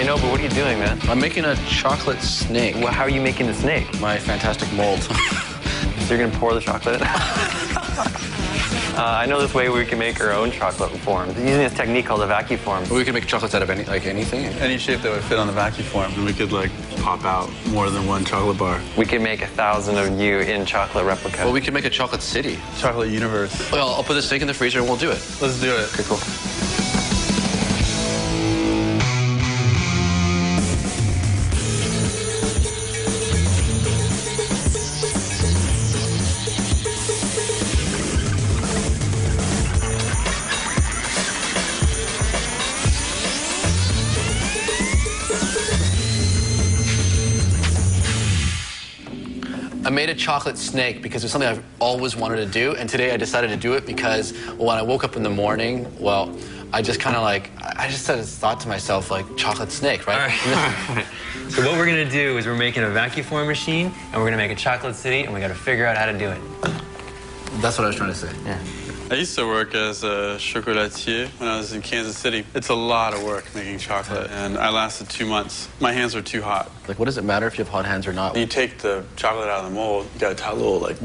know, but what are you doing, man? I'm making a chocolate snake. Well, how are you making the snake? My fantastic mold. So you're gonna pour the chocolate? I know this way we can make our own chocolate forms using this technique called a vacuum form. We can make chocolates out of anything. Any shape that would fit on the vacuum form, and we could like pop out more than one chocolate bar. We can make 1,000 of you in chocolate replica. Well, we can make a chocolate city. Chocolate universe. Well, I'll put the snake in the freezer and we'll do it. Let's do it. Okay, cool. I made a chocolate snake because it's something I've always wanted to do, and today I decided to do it because when I woke up in the morning, well, I just kind of like, I just thought to myself, like, chocolate snake, right? All right. So what we're gonna do is we're making a vacuum form machine, and we're gonna make a chocolate city, and we gotta figure out how to do it. That's what I was trying to say. Yeah. I used to work as a chocolatier when I was in Kansas City. It's a lot of work making chocolate, and I lasted 2 months. My hands were too hot. Like, what does it matter if you have hot hands or not? You take the chocolate out of the mold, you got to tie a little, like,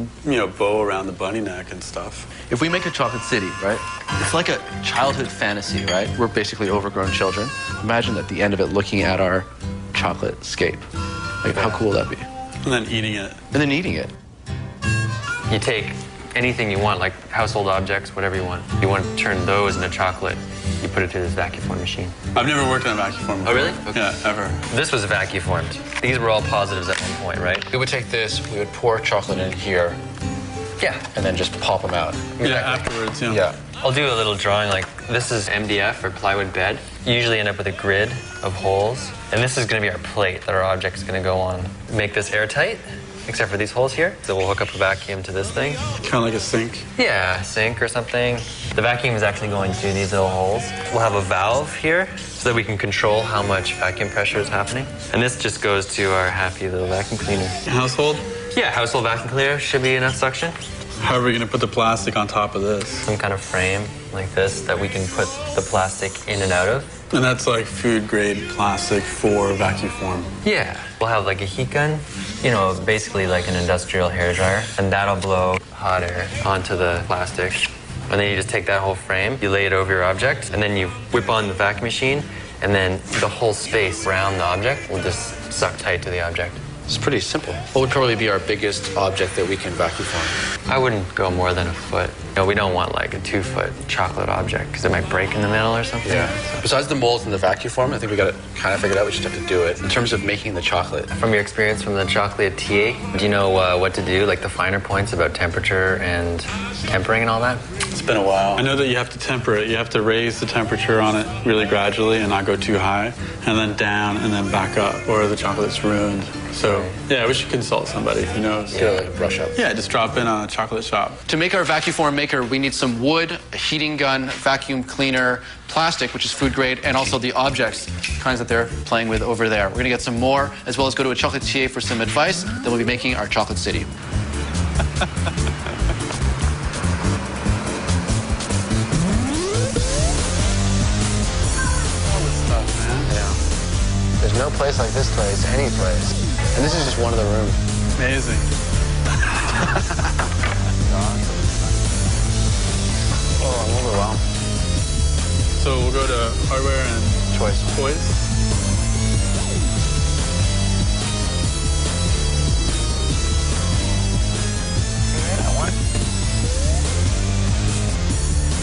bow around the bunny neck and stuff. If we make a chocolate city, right, it's like a childhood fantasy, right? We're basically overgrown children. Imagine at the end of it looking at our chocolate scape. Like, how cool would that be? And then eating it. And then eating it. You take anything you want, like household objects, whatever you want. You want to turn those into chocolate, you put it through this vacuum form machine. I've never worked on a vacuum form before. Oh, really? Okay. Yeah, ever. This was vacuum formed. These were all positives at one point, right? We would take this, we would pour chocolate in here, Yeah. and then just pop them out. Yeah, afterwards, yeah. Yeah. I'll do a little drawing like this is MDF or plywood bed. You usually end up with a grid of holes. And this is gonna be our plate that our object is gonna go on. Make this airtight, except for these holes here. So we'll hook up a vacuum to this thing. Kind of like a sink. Yeah, sink or something. The vacuum is actually going through these little holes. We'll have a valve here so that we can control how much vacuum pressure is happening. And this just goes to our happy little vacuum cleaner. Household? Yeah, household vacuum cleaner should be enough suction. How are we going to put the plastic on top of this? Some kind of frame like this that we can put the plastic in and out of. And that's like food grade plastic for vacuum form. Yeah. We'll have like a heat gun, basically like an industrial hairdryer, and that'll blow hot air onto the plastic. And then you just take that whole frame, you lay it over your object, and then you whip on the vacuum machine, and then the whole space around the object will just suck tight to the object. It's pretty simple. What would probably be our biggest object that we can vacuum form? I wouldn't go more than a foot. We don't want like a 2-foot chocolate object because it might break in the middle or something. Yeah. Besides the molds and the vacuum form, I think we got it kind of figured out. We just have to do it. In terms of making the chocolate. From your experience from the chocolatier, do you know what to do, like the finer points about temperature and tempering and all that? It's been a while. I know that you have to temper it. You have to raise the temperature on it really gradually and not go too high, and then down and then back up, or the chocolate's ruined. So, yeah, we should consult somebody who knows. Yeah, like a brush up. Yeah, just drop in on a chocolate shop. To make our vacuum form maker, we need some wood, a heating gun, vacuum cleaner, plastic, which is food grade, and also the objects, kinds that they're playing with over there. We're gonna get some more, as well as go to a chocolatier for some advice. Then we'll be making our chocolate city. There's no place like this place, any place. And this is just one of the rooms. Amazing. Oh, I'm overwhelmed. So we'll go to hardware and toys.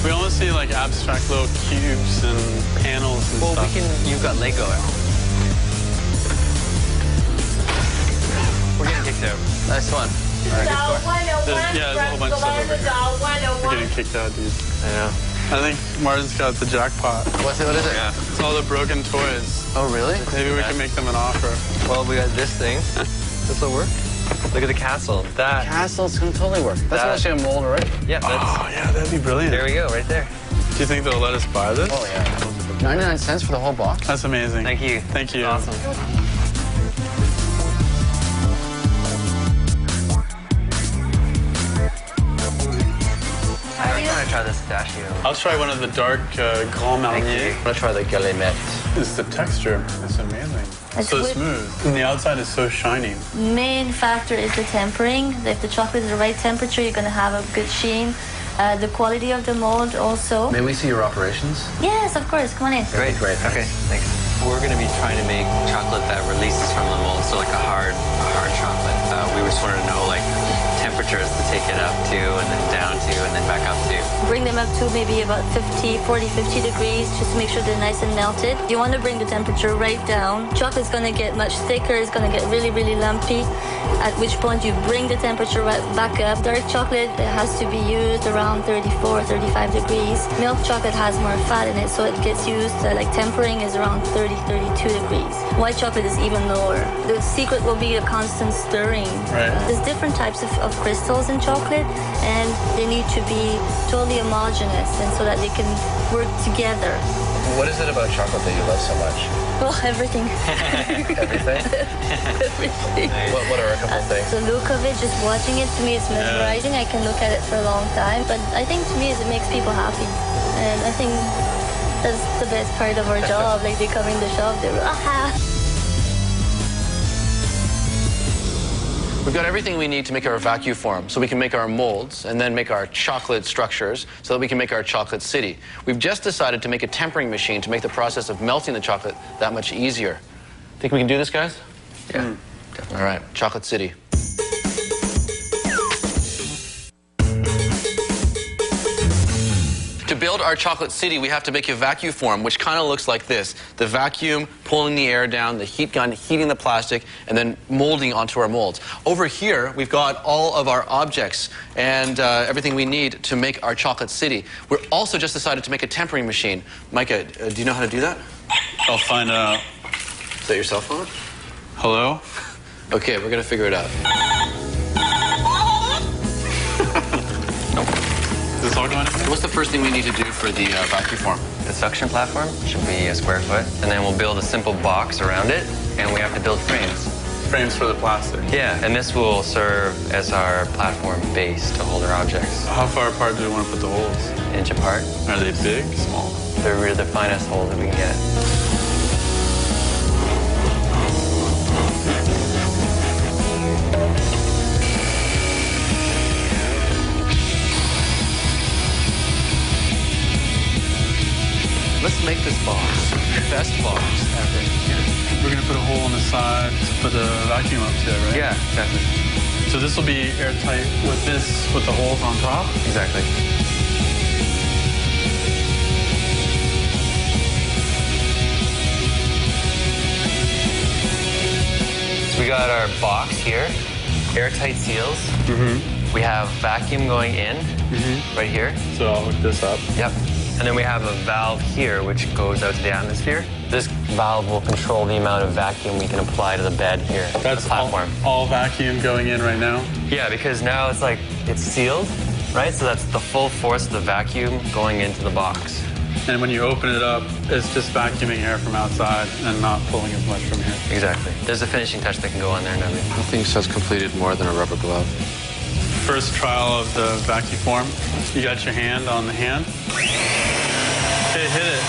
We almost see like abstract little cubes and panels and stuff. You've got Lego at home. We're getting kicked out. Nice one. There's a whole bunch of stuff over here. We're getting kicked out, dude. I know. I think Martin's got the jackpot. What is it? Yeah. It's all the broken toys. Oh, really? Maybe we can make them an offer. Well, we got this thing. This will work. Look at the castle. That. Castle's gonna totally work. That's actually a mold already. Yeah, that's. Oh, yeah, that'd be brilliant. There we go, right there. Do you think they'll let us buy this? Oh, yeah. 99 cents for the whole box? That's amazing. Thank you. Thank you. Awesome. I'm gonna try this pistachio. I'll try one of the dark Grand Marnier. I'm gonna try the Galimette. is the texture. It's amazing. It's so with- smooth. And the outside is so shiny. Main factor is the tempering. If the chocolate is the right temperature, you're going to have a good sheen. The quality of the mold also. May we see your operations? Yes, of course. Come on in. Great. Okay, thanks. We're going to be trying to make chocolate that releases from the mold, so like a hard chocolate. We just wanted to know like temperatures to take it up to, and then down to, and then back up to. Bring them up to maybe about 50 degrees, just to make sure they're nice and melted. You want to bring the temperature right down. Chocolate's going to get much thicker. It's going to get really, really lumpy, at which point you bring the temperature right back up. Dark chocolate has to be used around 34, 35 degrees. Milk chocolate has more fat in it, so it gets used, like tempering is around 30, 32 degrees. White chocolate is even lower. The secret will be a constant stirring. Right. There's different types of crystals in chocolate, and they need to be totally homogeneous, and so that they can work together. What is it about chocolate that you love so much? Well, everything. Everything? Everything. What are a couple of things? The look of it, just watching it, to me, it's mesmerizing. I can look at it for a long time, but I think to me, it makes people happy, and I think that's the best part of our job. Like, they come in the shop, they're aha. We've got everything we need to make our vacuum form, so we can make our molds and then make our chocolate structures so that we can make our chocolate city. We've just decided to make a tempering machine to make the process of melting the chocolate that much easier. Think we can do this, guys? Yeah, Definitely. All right, chocolate city. To build our chocolate city, we have to make a vacuum form, which kind of looks like this. The vacuum pulling the air down, the heat gun heating the plastic, and then molding onto our molds. Over here, we've got all of our objects and everything we need to make our chocolate city. We're also just decided to make a tempering machine. Micah, do you know how to do that? I'll find out. Is that your cell phone? Hello? Okay, we're going to figure it out. Is this all going in? What's the first thing we need to do for the vacuum form? The suction platform should be a square foot, and then we'll build a simple box around it, and we have to build frames. Frames for the plastic. Yeah, and this will serve as our platform base to hold our objects. How far apart do we want to put the holes? Inch apart. Are they big, small? They're really the finest holes that we can get. Let's make this box the best box ever. We're going to put a hole on the side to put the vacuum up to, right? Yeah, exactly. So this will be airtight with the holes on top? Exactly. So we got our box here, airtight seals. Mm-hmm. We have vacuum going in right here. So I'll hook this up. Yep. And then we have a valve here which goes out to the atmosphere. This valve will control the amount of vacuum we can apply to the bed here, That's the platform. all vacuum going in right now? Yeah, because now it's sealed, right? So that's the full force of the vacuum going into the box. And when you open it up, it's just vacuuming air from outside and not pulling as much from here. Exactly. There's a finishing touch that can go on there and everything. Nothing says completed more than a rubber glove. First trial of the vacuum form. You got your hand on the hand. Okay, hit it.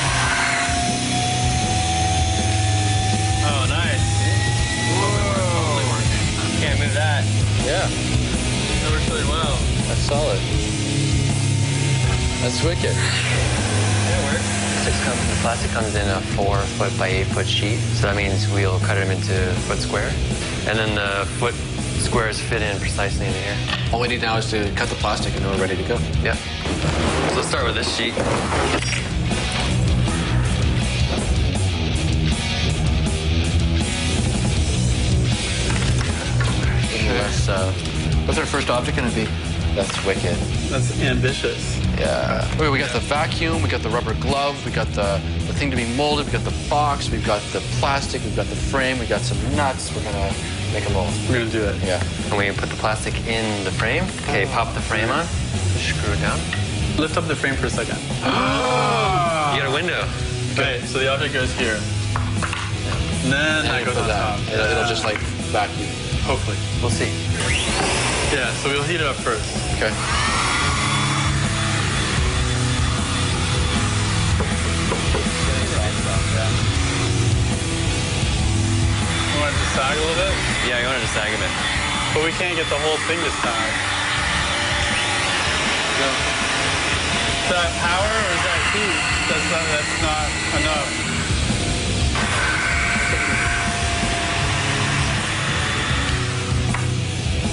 Oh, nice. Whoa. Can't move that. Yeah, That works really well. that's solid. That's wicked. It'll work. The plastic comes in a 4 foot by 8 foot sheet. So that means we'll cut them into foot square. And then the foot squares fit in precisely in here. All we need now is to cut the plastic and then we're ready to go. Yep. So let's start with this sheet. What's our first object going to be? That's wicked. That's ambitious. Yeah. Okay, we got the vacuum, we got the rubber glove, we got the thing to be molded, we got the box, we've got the plastic, we've got the frame, we got some nuts. We're gonna make a mold. We're going to do it. Yeah. And we put the plastic in the frame. Okay, pop the frame on. Screw it down. Lift up the frame for a second. You got a window. Okay, so the object goes here. And then that goes on top. It'll just like vacuum. Hopefully. We'll see. Yeah, so we'll heat it up first. Okay. sag of it. But we can't get the whole thing to sag. Is that power or is that heat? That's not enough.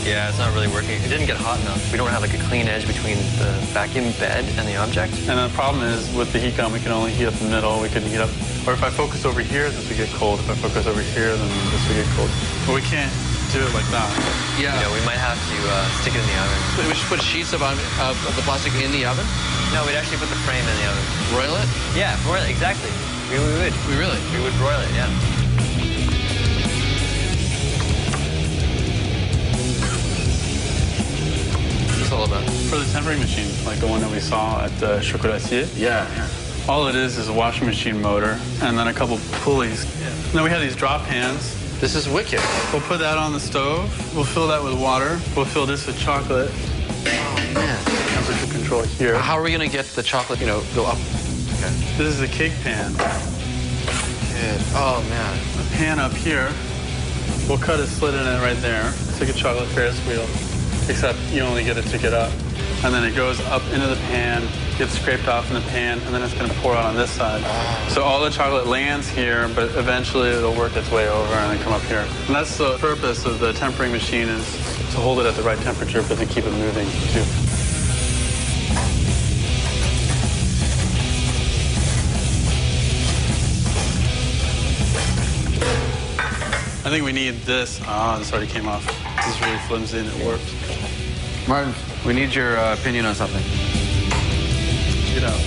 Yeah, it's not really working. It didn't get hot enough. We don't have like a clean edge between the vacuum bed and the object. And the problem is with the heat gun, we can only heat up the middle. We can heat up, or if I focus over here, this would get cold. If I focus over here, then this would get cold. But we can't do it like that. Yeah. You know, we might have to stick it in the oven. We should put sheets of the plastic in the oven? No, we'd actually put the frame in the oven. Broil it? Yeah, broil it, exactly. We would. We really? We would broil it, yeah. What's it all about? For the tempering machine, like the one that we saw at the Chocolatier, Yeah. all it is a washing machine motor and then a couple pulleys. And then we have these drop pans. This is wicked. We'll put that on the stove. We'll fill that with water. We'll fill this with chocolate. Oh, man. Temperature control here. How are we going to get the chocolate, go up? Okay. This is a cake pan. Good. Oh, man. A pan up here. We'll cut a slit in it right there. It's like a chocolate Ferris wheel, except you only get a ticket up. And then it goes up into the pan, gets scraped off in the pan, and then it's going to pour out on this side. So all the chocolate lands here, but eventually it'll work its way over and then come up here. And that's the purpose of the tempering machine, is to hold it at the right temperature, but to keep it moving too. I think we need this. This already came off. This is really flimsy and it warped. Martin, we need your opinion on something. Get out.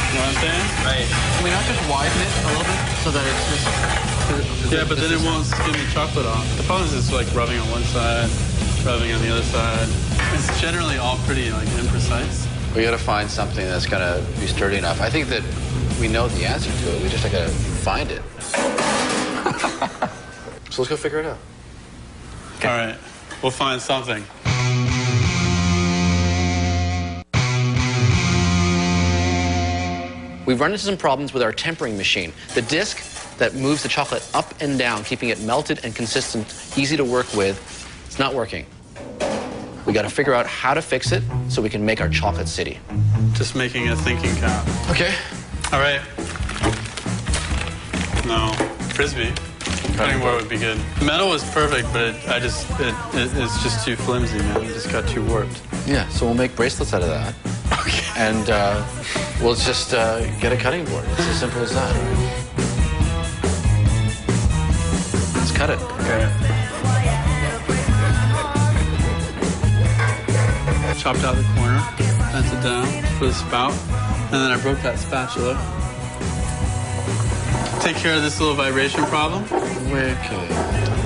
You know what I'm saying? Right. Can we not just widen it a little bit so that it's just... Yeah, but then it won't skim the chocolate off. The problem is it's like rubbing on one side, rubbing on the other side. It's generally all pretty like imprecise. We got to find something that's going to be sturdy enough. I think that we know the answer to it. We just got to find it. So let's go figure it out. Okay. All right, we'll find something. We've run into some problems with our tempering machine. The disc that moves the chocolate up and down, keeping it melted and consistent, easy to work with, it's not working. We got to figure out how to fix it so we can make our chocolate city. Just making a thinking cap. Okay. All right. No, Frisbee. Cutting board would be good. Metal was perfect, but it's just too flimsy, man. It just got too warped. Yeah, so we'll make bracelets out of that. Okay. And we'll just get a cutting board. It's as simple as that. Let's cut it. Okay. Chopped out the corner, bent it down for the spout, and then I broke that spatula. Take care of this little vibration problem. Wicked.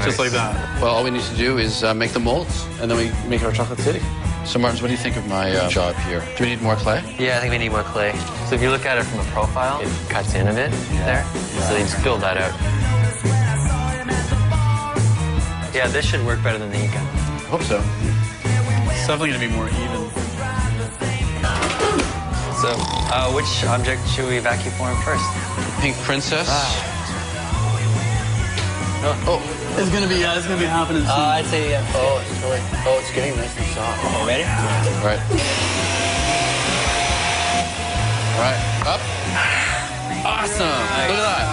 Just like that. Well, all we need to do is make the molds, and then we make our chocolate city. So, Martins, what do you think of my job here? Do we need more clay? Yeah, I think we need more clay. So if you look at it from a profile, it cuts in a bit there. So you just fill that out. Yeah, this should work better than the heat gun. I hope so. It's definitely going to be more even. So which object should we vacuum form first? Pink Princess. Oh. It's going to be happening soon. I'd say, yeah. Oh, it's getting nice and soft. Okay, ready? All right. All right, up. Awesome. Nice. Look at that.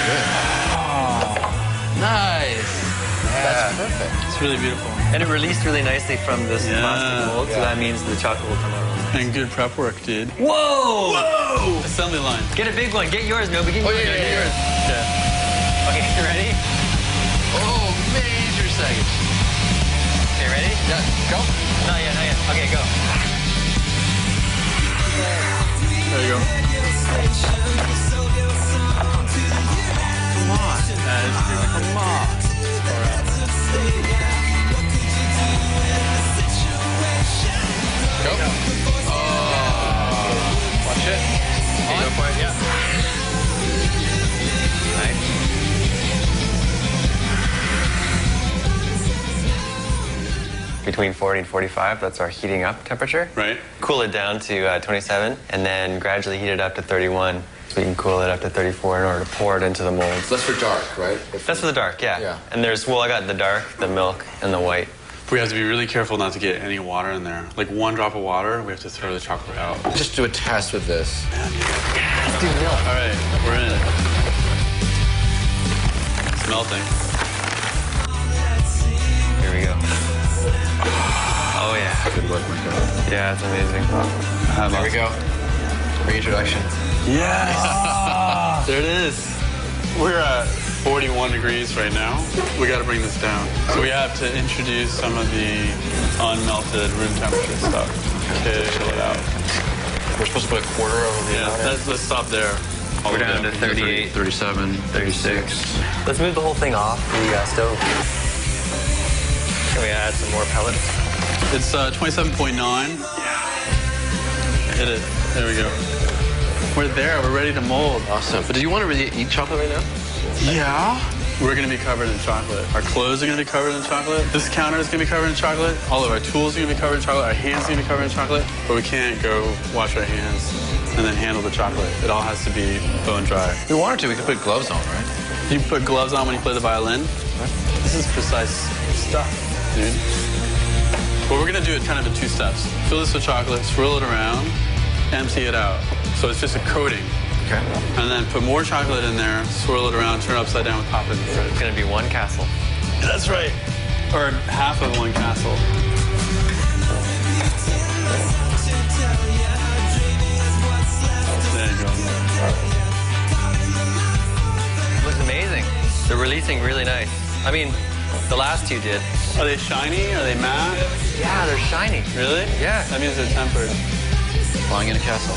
Good. Nice. That's perfect. It's really beautiful. And it released really nicely from this Yeah. plastic mold, so that means the chocolate will come out really nice. And good prep work, dude. Whoa! Whoa! Assembly line. Get a big one. Get yours, Nobi. Get Oh, yours. yeah. Okay. Okay, you ready? Oh, major second. Okay, ready? Yeah, go. Not yet, not yet. Okay, go. There you go. Come on. Come on. Go. Oh. Watch it. Okay, go for it, yeah. Nice. between 40 and 45. That's our heating up temperature. Right. Cool it down to 27, and then gradually heat it up to 31. So we can cool it up to 34 in order to pour it into the molds. That's for dark, right? That's for the dark, yeah. Yeah. And there's, well, I got the dark, the milk, and the white. We have to be really careful not to get any water in there. Like 1 drop of water, we have to throw the chocolate out. Just do a test with this. Let's do milk. All right, we're in it. It's melting. Here we go. Oh, yeah. Good work, my God. Yeah, it's amazing. There we go. Reintroduction. Yes! There it is. We're at 41 degrees right now. We got to bring this down. So we have to introduce some of the unmelted room temperature stuff. Okay, chill it out. We're supposed to put a quarter over the Yeah, let's stop there. We're down to 38, 37, 36. Let's move the whole thing off the stove. Can we add some more pellets? It's 27.9. Hit it. There we go. We're there. We're ready to mold. Awesome. But do you want to really eat chocolate right now? Yeah. We're going to be covered in chocolate. Our clothes are going to be covered in chocolate. This counter is going to be covered in chocolate. All of our tools are going to be covered in chocolate. Our hands are going to be covered in chocolate. But we can't go wash our hands and then handle the chocolate. It all has to be bone dry. If we wanted to, we could put gloves on, right? You put gloves on when you play the violin. This is precise stuff, dude. But we're going to do it kind of in 2 steps. Fill this with chocolate, swirl it around, empty it out. So it's just a coating. Okay. And then put more chocolate in there, swirl it around, turn it upside down, pop it in the fridge. It's going to be 1 castle. That's right. Or half of 1 castle. There you go. Looks amazing. They're releasing really nice. I mean, the last 2 did. Are they shiny? Are they matte? Yeah, they're shiny. Really? Yeah. That means they're tempered. Flying in a castle.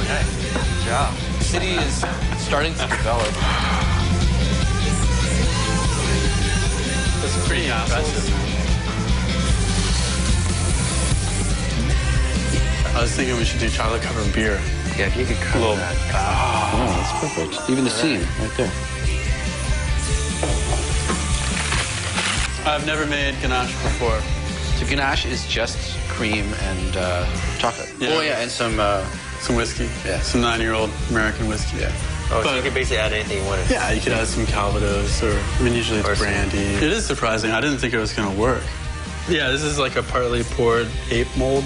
Okay. Good job. The city is starting to develop. That's pretty impressive. I was thinking we should do chocolate covered beer. Yeah, if you could cut Little- that. Oh, that's perfect. Even the seam right there. I've never made ganache before. So ganache is just cream and chocolate. Yeah. Oh yeah, and some. Some whiskey. Yeah. Some 9-year-old American whiskey. Yeah. Oh, so But- you could basically add anything you wanted. Yeah, you could add some Calvados or, I mean, usually Or it's some- brandy. It is surprising. I didn't think it was going to work. Yeah, this is like a partly poured ape mold.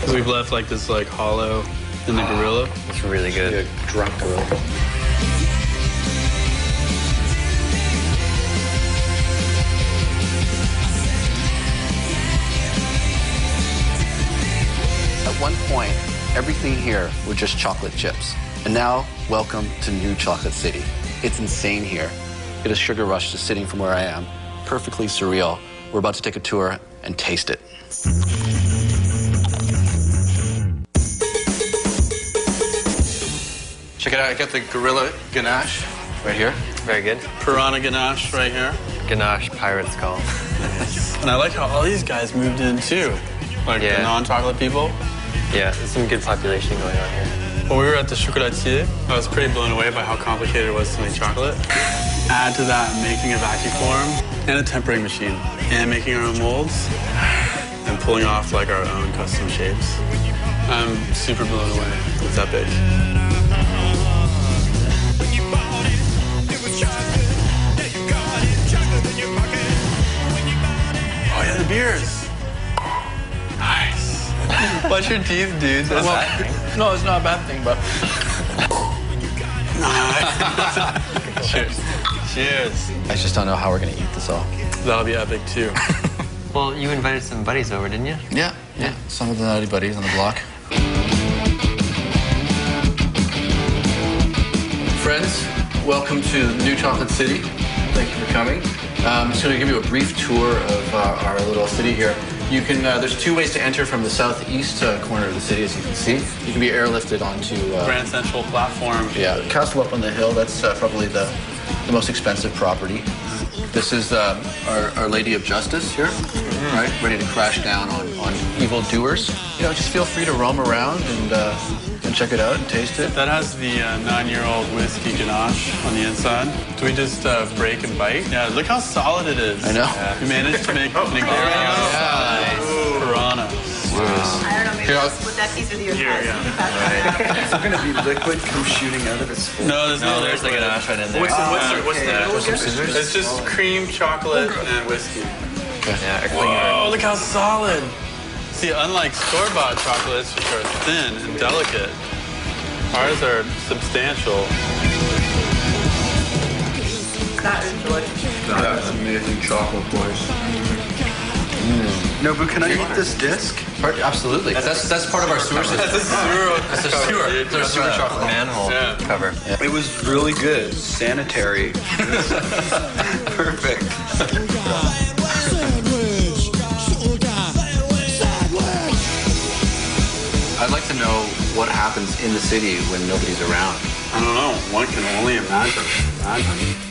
So we've left like this like hollow in the gorilla. It's really good. Drunk gorilla. At one point, everything here were just chocolate chips. And now, welcome to New Chocolate City. It's insane here. Get a sugar rush just sitting from where I am. Perfectly surreal. We're about to take a tour and taste it. Check it out. I got the Gorilla Ganache right here. Very good. Piranha ganache right here. Ganache pirate skull. And I like how all these guys moved in too. Like Yeah. the non-chocolate people. Yeah, there's some good population going on here. When we were at the chocolatier, I was pretty blown away by how complicated it was to make chocolate. Add to that making a vacuum form and a tempering machine and making our own molds and pulling off like our own custom shapes. I'm super blown away. It's epic. Oh yeah, the beers. Nice. Watch your teeth, dude. That's No, it's not a bad thing, but... Cheers. Cheers. I just don't know how we're going to eat this all. That'll be epic too. Well, you invited some buddies over, didn't you? Yeah. Some of the naughty buddies on the block. Friends, welcome to New Chocolate City. Thank you for coming. I'm just going to give you a brief tour of our little city here. You can. There's 2 ways to enter from the southeast corner of the city, as you can see. You can be airlifted onto Grand Central platform. yeah, castle up on the hill. That's probably the most expensive property. This is our Lady of Justice here, right? Ready to crash down on evil doers. You know, just feel free to roam around and check it out and taste it. That has the 9-year-old whiskey ganache on the inside. Do we just break and bite? Yeah, look how solid it is. I know. We managed to make an Nice. I don't know, maybe Here, I'll split that piece with you. Here, yeah. Is there gonna be liquid come shooting out of its? No, there's no. There's like an ash right in there. What's okay. the? It's just cream, chocolate, and whiskey. Yeah, Oh, look how solid! See, unlike store-bought chocolates, which are thin and delicate, ours are substantial. That is delicious. That's amazing chocolate, boys. No, but can I eat this disc? Absolutely. That's part of our sewer system. That's a sewer. That's a sewer. Dude. There's sewer chocolate. manhole Yeah. cover. It was really good. Sanitary. Perfect. I'd like to know what happens in the city when nobody's around. I don't know. One can only imagine.